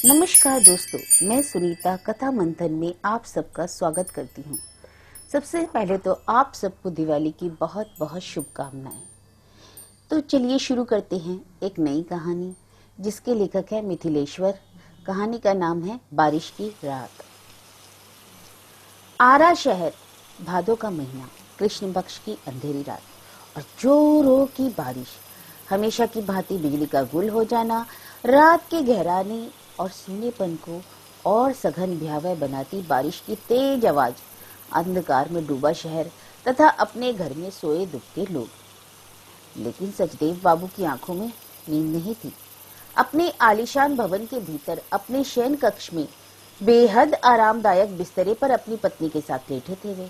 नमस्कार दोस्तों, मैं सुनीता कथा मंथन में आप सबका स्वागत करती हूँ। सबसे पहले तो आप सबको दिवाली की बहुत बहुत शुभकामनाएं। तो चलिए शुरू करते हैं एक नई कहानी जिसके लेखक है मिथिलेश्वर। कहानी का नाम है बारिश की रात। आरा शहर, भादों का महीना, कृष्ण पक्ष की अंधेरी रात और जोरों की बारिश। हमेशा की भांति बिजली का गुल हो जाना, रात के गहराने और सूनेपन को और सघन भयावह बनाती बारिश की तेज आवाज, अंधकार में डूबा शहर तथा अपने घर में सोए दुबके लोग। लेकिन सचदेव बाबू की आंखों में नींद नहीं थी। अपने आलीशान भवन के भीतर अपने शयन कक्ष में बेहद आरामदायक बिस्तरे पर अपनी पत्नी के साथ लेटे थे वे।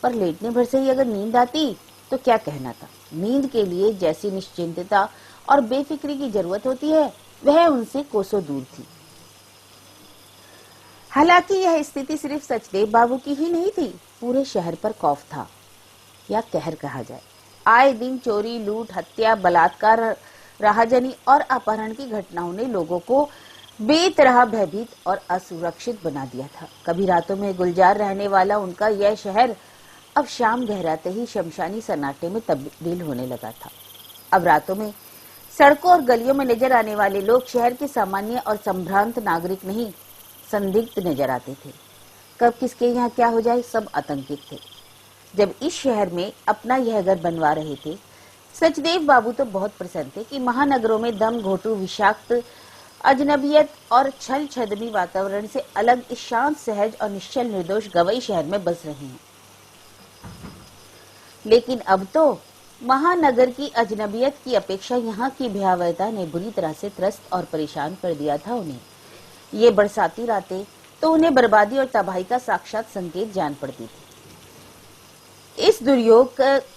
पर लेटने भर से ही अगर नींद आती तो क्या कहना था। नींद के लिए जैसी निश्चिंतता और बेफिक्री की जरूरत होती है, वह उनसे कोसों दूर थी। हालांकि यह स्थिति सिर्फ सचदेव बाबू की ही नहीं थी, पूरे शहर पर खौफ था, या कहर कहा जाए। आए दिन चोरी, लूट, हत्या, बलात्कार, राहजनी और अपहरण की घटनाओं ने लोगों को बेतरह भयभीत और असुरक्षित बना दिया था। कभी रातों में गुलजार रहने वाला उनका यह शहर अब शाम गहराते ही शमशानी सन्नाटे में तब्दील होने लगा था। अब रातों में सड़कों और गलियों में नजर आने वाले लोग शहर के सामान्य और संभ्रांत नागरिक नहीं, संदिग्ध नजर आते थे। कब किसके यहाँ क्या हो जाए, सब आतंकित थे। जब इस शहर में अपना यह घर बनवा रहे थे, सचदेव बाबू तो बहुत प्रसन्न थे कि महानगरों में दम घोटू, विषाक्त, अजनबियत और छल छदमी वातावरण से अलग इस शांत, सहज और निश्चल निर्दोष गवई शहर में बस रहे हैं। लेकिन अब तो महानगर की अजनबियत की अपेक्षा यहाँ की भयावहता ने बुरी तरह से त्रस्त और परेशान कर दिया था उन्हें। ये बरसाती रातें तो उन्हें बर्बादी और तबाही का साक्षात संकेत जान पड़ती थी। इस दुर्योग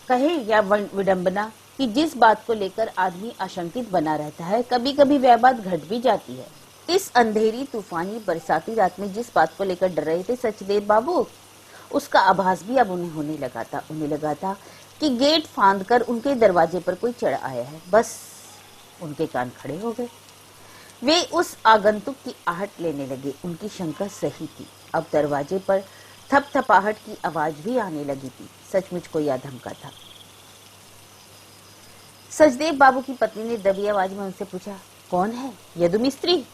कहे या विडंबना कि जिस बात को लेकर आदमी आशंकित बना रहता है, कभी कभी वह बात घट भी जाती है। इस अंधेरी तूफानी बरसाती रात में जिस बात को लेकर डर रहे थे सचदेव बाबू, उसका आभास भी अब उन्हें होने लगा था। उन्हें लगा था कि गेट फांदकर उनके दरवाजे पर कोई चढ़ आया है। बस उनके कान खड़े हो गए। वे उस आगंतुक की आहट लेने लगे। उनकी शंका सही थी। अब दरवाजे पर थपथपाहट की आवाज भी आने लगी थी। सचमुच कोई आ धमका था। सचदेव बाबू की पत्नी ने दबी आवाज में उनसे पूछा, कौन है? यदु मिस्त्री।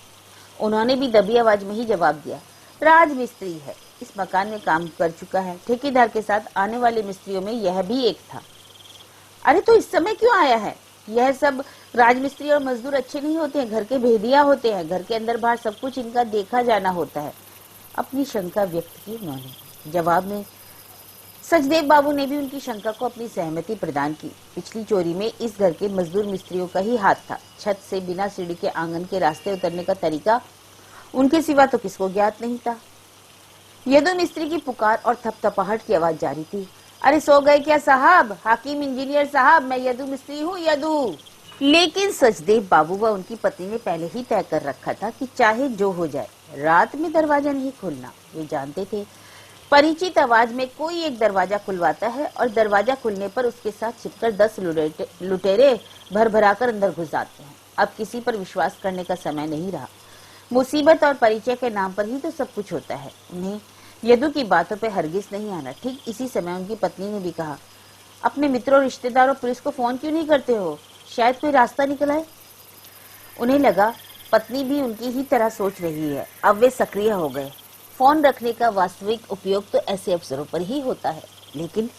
उन्होंने भी दबी आवाज में ही जवाब दिया, राज मिस्त्री है, इस मकान में काम कर चुका है। ठेकेदार के साथ आने वाले मिस्त्रियों में यह भी एक था। अरे तो इस समय क्यों आया है? यह सब राजमिस्त्री और मजदूर अच्छे नहीं होते हैं, घर के भेदिया होते हैं। घर के अंदर बाहर सब कुछ इनका देखा जाना होता है। अपनी शंका व्यक्त की उन्होंने। जवाब में सचदेव बाबू ने भी उनकी शंका को अपनी सहमति प्रदान की। पिछली चोरी में इस घर के मजदूर मिस्त्रियों का ही हाथ था। छत से बिना सीढ़ी के आंगन के रास्ते उतरने का तरीका उनके सिवा तो किसको ज्ञात नहीं था। यदु मिस्त्री की पुकार और थपथपाहट की आवाज जारी थी। अरे सो गए क्या साहब? हाकिम इंजीनियर साहब, मैं यदु मिस्त्री हूँ, यदु। लेकिन सचदेव बाबू व उनकी पत्नी ने पहले ही तय कर रखा था कि चाहे जो हो जाए, रात में दरवाजा नहीं खोलना। वे जानते थे परिचित आवाज में कोई एक दरवाजा खुलवाता है और दरवाजा खुलने पर उसके साथ छिपकर 10 लुटेरे भर भरा कर अंदर घुस जाते हैं। अब किसी पर विश्वास करने का समय नहीं रहा। मुसीबत और परिचय के नाम पर ही तो सब कुछ होता है। उन्हें यदु की बातों पे हरगिज नहीं आना। ठीक इसी समय उनकी पत्नी ने भी कहा, अपने मित्रों, रिश्तेदारों, पुलिस को फोन क्यों नहीं करते हो? शायद कोई रास्ता निकल आए। उन्हें लगा पत्नी भी उनकी ही तरह सोच रही है। अब वे सक्रिय हो गए। फोन रखने का वास्तविक उपयोग तो ऐसे अवसरों पर ही होता है। लेकिन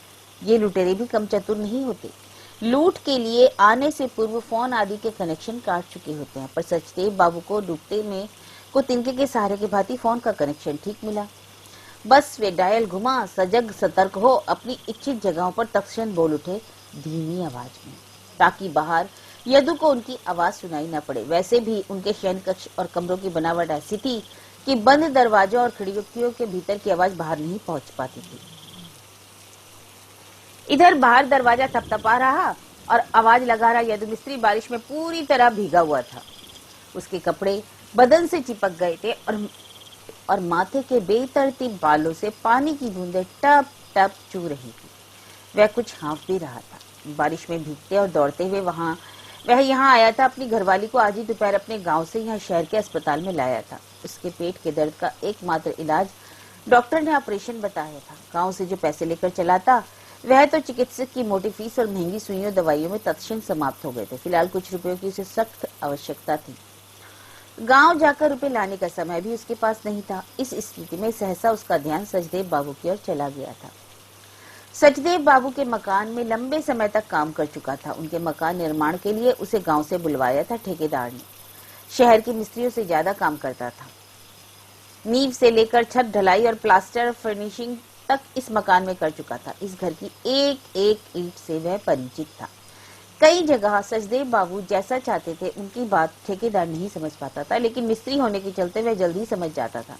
ये लुटेरे भी कम चतुर नहीं होते। लूट के लिए आने से पूर्व फोन आदि के कनेक्शन काट चुके होते हैं। पर सचदेव बाबू को डूबते में को तिनके के सहारे के भांति फोन का कनेक्शन ठीक मिला। बस वे डायल घुमा, सजग सतर्क हो अपनी इच्छित जगहों पर तत्क्षण बोल उठे धीमी आवाज में, ताकि बाहर यदु को उनकी आवाज सुनाई न पड़े। वैसे भी उनके शयन कक्ष और कमरों की बनावट ऐसी थी कि बंद दरवाजों और खिड़कियों के भीतर की आवाज बाहर नहीं पहुंच पाती थी। इधर बाहर दरवाजा थपथपा रहा और आवाज लगा रहा यदु मिस्त्री बारिश में पूरी तरह भीगा हुआ था। उसके कपड़े बदन से चिपक गए थे और माथे के बेतरतीब बालों से पानी की बूंदें टप टप चू रही थी। वह कुछ हाँफ भी रहा था। बारिश में भीगते और दौड़ते हुए वहां वह यहाँ आया था, अपनी घरवाली को आज ही दोपहर अपने गांव से यहाँ शहर के अस्पताल में लाया था। उसके पेट के दर्द का एकमात्र इलाज डॉक्टर ने ऑपरेशन बताया था। गांव से जो पैसे लेकर चला था वह तो चिकित्सक की मोटी फीस और महंगी सुइयों दवाइयों में तत्क्षण समाप्त हो गए थे। फिलहाल कुछ रुपयों की उसे सख्त आवश्यकता थी। गांव जाकर रुपए लाने का समय भी उसके पास नहीं था। इस स्थिति में सहसा उसका ध्यान सचदेव बाबू की ओर चला गया था। सचदेव बाबू के मकान में लंबे समय तक काम कर चुका था। उनके मकान निर्माण के लिए उसे गांव से बुलवाया था ठेकेदार ने। शहर के मिस्त्रियों से ज्यादा काम करता था। नींव से लेकर छत ढलाई और प्लास्टर फिनिशिंग तक इस मकान में कर चुका था। इस घर की एक एक ईंट से वह परिचित था। कई जगह सचदेव बाबू जैसा चाहते थे उनकी बात ठेकेदार नहीं समझ पाता था, लेकिन मिस्त्री होने के चलते वह जल्दी समझ जाता था।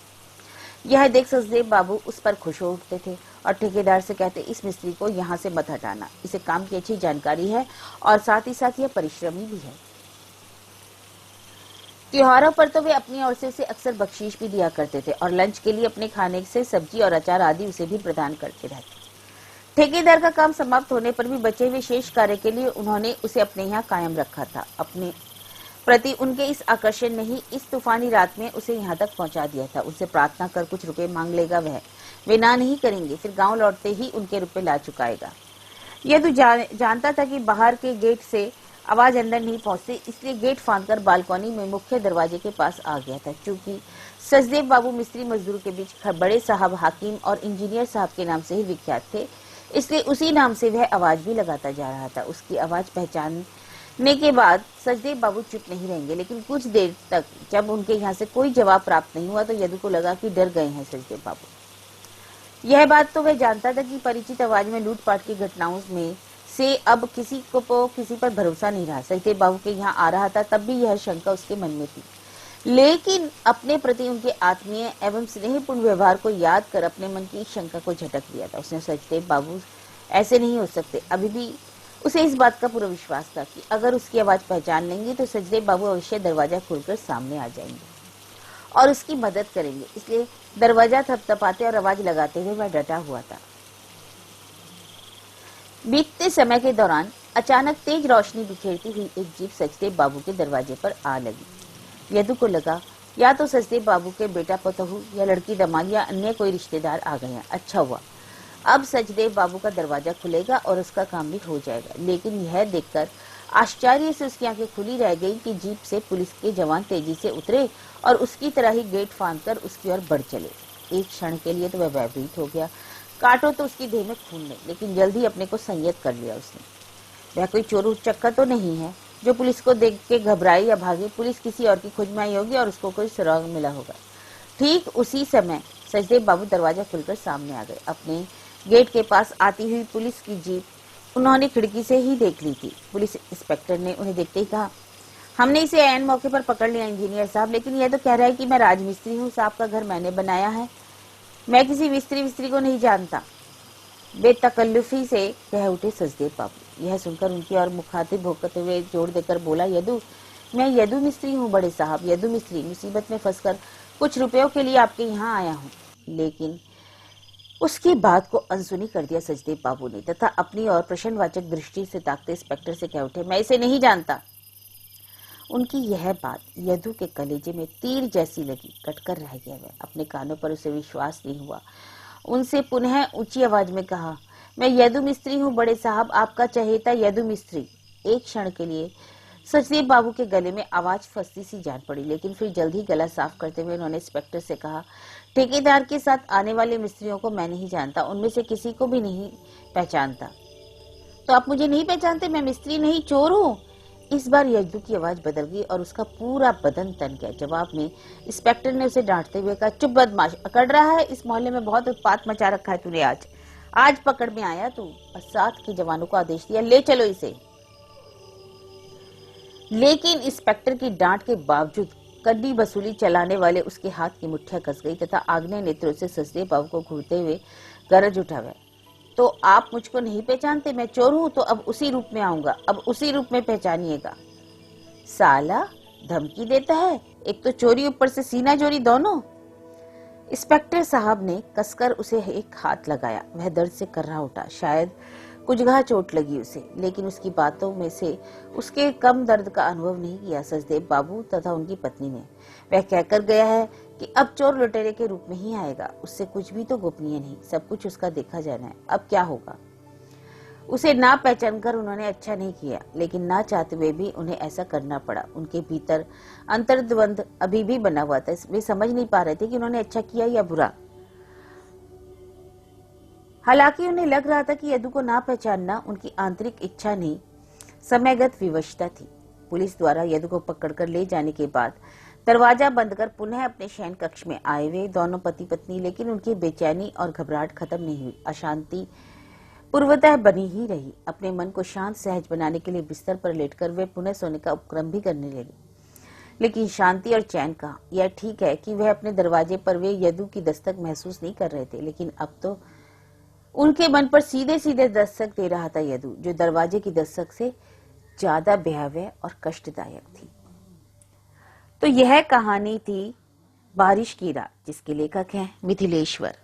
यह देख सचदेव बाबू उस पर खुश हो उठते थे और ठेकेदार से कहते, इस मिस्त्री को यहाँ से मत हटाना, इसे काम की अच्छी जानकारी है और साथ ही साथ यह परिश्रमी भी है। त्योहारों पर तो वे अपनी ओर से उसे अक्सर बख्शीश भी दिया करते थे और लंच के लिए अपने खाने से सब्जी और अचार आदि उसे भी प्रदान करते रहते। ठेकेदार का काम समाप्त होने पर भी बचे हुए शेष कार्य के लिए उन्होंने उसे अपने यहाँ कायम रखा था। अपने प्रति उनके इस आकर्षण ने ही इस तूफानी रात में उसे यहाँ तक पहुँचा दिया था। उनसे प्रार्थना कर कुछ रुपए मांग लेगा वे ना नहीं करेंगे। फिर गांव लौटते ही उनके रुपए ला चुकाएगा। यह तो जानता था कि बाहर के गेट से आवाज अंदर नहीं पहुंचती, इसलिए गेट फांदकर बालकनी में मुख्य दरवाजे के पास आ गया था। चूंकि सचदेव बाबू मिस्त्री मजदूर के बीच बड़े साहब, हाकिम और इंजीनियर साहब के नाम से ही विख्यात थे, इसलिए उसी नाम से वह आवाज भी लगाता जा रहा था। उसकी आवाज पहचानने के बाद सचदेव बाबू चुप नहीं रहेंगे, लेकिन कुछ देर तक जब उनके यहाँ से कोई जवाब प्राप्त नहीं हुआ तो यदु को लगा कि डर गए हैं सचदेव बाबू। यह बात तो वह जानता था कि परिचित आवाज में लूटपाट की घटनाओं में से अब किसी पर भरोसा नहीं रहा। सचदेव बाबू के यहाँ आ रहा था तब भी यह शंका उसके मन में थी, लेकिन अपने प्रति उनके आत्मीय एवं स्नेहपूर्ण व्यवहार को याद कर अपने मन की शंका को झटक दिया था। उसने सचदेव बाबू ऐसे नहीं हो सकते। अभी भी उसे इस बात का पूरा विश्वास था कि अगर उसकी आवाज पहचान लेंगे तो सचदेव बाबू अवश्य दरवाजा खोलकर सामने आ जाएंगे और उसकी मदद करेंगे। इसलिए दरवाजा थपथपाते और आवाज लगाते हुए वह डटा हुआ था। बीतते समय के दौरान अचानक तेज रोशनी बिखेरती हुई एक जीप सचदेव बाबू के दरवाजे पर आ लगी। यदु को लगा या तो सचदेव बाबू के बेटा पतोहू या लड़की दमाद या अन्य कोई रिश्तेदार आ गए हैं। अच्छा हुआ, अब सचदेव बाबू का दरवाजा खुलेगा और उसका काम भी हो जाएगा। लेकिन यह देखकर आश्चर्य से उसकी आंखें खुली रह गई कि जीप से पुलिस के जवान तेजी से उतरे और उसकी तरह ही गेट फांदकर उसकी ओर बढ़ चले। एक क्षण के लिए तो वह भयभीत हो गया। काटो तो उसकी देह में खून नहीं, लेकिन जल्दी अपने को संयत कर लिया उसने। वह कोई चोर उचक्का तो नहीं है जो पुलिस को देख के घबराए या भागे। पुलिस किसी और की खोज में आई होगी और उसको कोई सुराग मिला होगा। ठीक उसी समय सचदेव बाबू दरवाजा खुलकर सामने आ गए। अपने गेट के पास आती हुई पुलिस की जीप उन्होंने खिड़की से ही देख ली थी। पुलिस इंस्पेक्टर ने उन्हें देखते ही कहा, हमने इसे ऐन मौके पर पकड़ लिया इंजीनियर साहब, लेकिन यह तो कह रहा है कि मैं राजमिस्त्री हूँ, साहब का घर मैंने बनाया है, मैं किसी मिस्त्री को नहीं जानता। बेतकल्लुफी से कह उठे सचदेव बाबू। यह सुनकर उनकी और मुखातिब होते हुए जोर देकर बोला, यदु, मैं यदु मिस्त्री हूँ बड़े साहब, यदु मिस्त्री। मुसीबत में फंसकर कुछ रुपयों के लिए आपके यहाँ आया हूँ। लेकिन उसकी बात को अनसुनी कर दिया सचदेव बाबू ने तथा अपनी और प्रश्नवाचक दृष्टि से ताकते इंस्पेक्टर से कह उठे, मैं इसे नहीं जानता। उनकी यह बात यदु के कलेजे में तीर जैसी लगी। कटकर रह गया वह। अपने कानों पर उसे विश्वास नहीं हुआ। उनसे पुनः ऊंची आवाज में कहा, मैं यदु मिस्त्री हूँ बड़े साहब, आपका चहेता यदु मिस्त्री। एक क्षण के लिए सचदेव बाबू के गले में आवाज फंसती सी जान पड़ी, लेकिन फिर जल्दी गला साफ करते हुए उन्होंने इंस्पेक्टर से कहा, ठेकेदार के साथ आने वाले मिस्त्रियों को मैं नहीं जानता, उनमें से किसी को भी नहीं पहचानता। तो आप मुझे नहीं पहचानते? मैं मिस्त्री नहीं, चोर हूँ। इस बार यदु की आवाज बदल गई और उसका पूरा बदन तन गया। जवाब में इंस्पेक्टर ने उसे डांटते हुए कहा, चुप बदमाश, अकड़ रहा है? इस मोहल्ले में बहुत उत्पात मचा रखा है तूने। आज पकड़ में आया तू। और साथ के जवानों को आदेश दिया, ले चलो इसे। लेकिन इंस्पेक्टर की डांट के बावजूद कड्डी वसूली चलाने वाले उसके हाथ की मुठ्ठियां कस गई तथा आग्नेय नेत्रों से सचदेव बाबू को घूरते हुए गरज उठा हुआ, तो आप मुझको नहीं पहचानते? मैं चोर हूं तो अब उसी रूप में आऊंगा, अब उसी रूप में पहचानिएगा। साला धमकी देता है, एक तो चोरी ऊपर से सीना चोरी दोनों। इंस्पेक्टर साहब ने कसकर उसे एक हाथ लगाया। वह दर्द से कर्रा उठा। शायद कुछ घा चोट लगी उसे, लेकिन उसकी बातों में से उसके कम दर्द का अनुभव नहीं किया सचदेव बाबू तथा उनकी पत्नी ने। वह कहकर गया है कि अब चोर लुटेरे के रूप में ही आएगा, उससे कुछ भी तो गोपनीय नहीं, सब कुछ उसका देखा जाना है। अब क्या होगा? उसे ना पहचान कर उन्होंने अच्छा नहीं किया, लेकिन ना चाहते हुए भी उन्हें ऐसा करना पड़ा। उनके भीतर अंतर्द्वंद अभी भी बना हुआ था। वे समझ नहीं पा रहे थे कि उन्होंने अच्छा किया या बुरा। हालांकि उन्हें लग रहा था कि यदु को ना पहचानना उनकी आंतरिक इच्छा नहीं, समयगत विवशता थी। पुलिस द्वारा यदु को पकड़कर ले जाने के बाद दरवाजा बंद कर पुनः अपने शयन कक्ष में आए वे दोनों पति पत्नी, लेकिन उनकी बेचैनी और घबराहट खत्म नहीं हुई। अशांति पूर्वतः बनी ही रही। अपने मन को शांत सहज बनाने के लिए बिस्तर पर लेटकर वे पुनः सोने का उपक्रम भी करने लगी, लेकिन शांति और चैन कहाँ। यह ठीक है कि वह अपने दरवाजे पर वे यदु की दस्तक महसूस नहीं कर रहे थे, लेकिन अब तो उनके मन पर सीधे सीधे दस्तक दे रहा था यदु, जो दरवाजे की दस्तक से ज्यादा भयावह और कष्टदायक थी। तो यह कहानी थी बारिश की रात, जिसके लेखक हैं मिथिलेश्वर।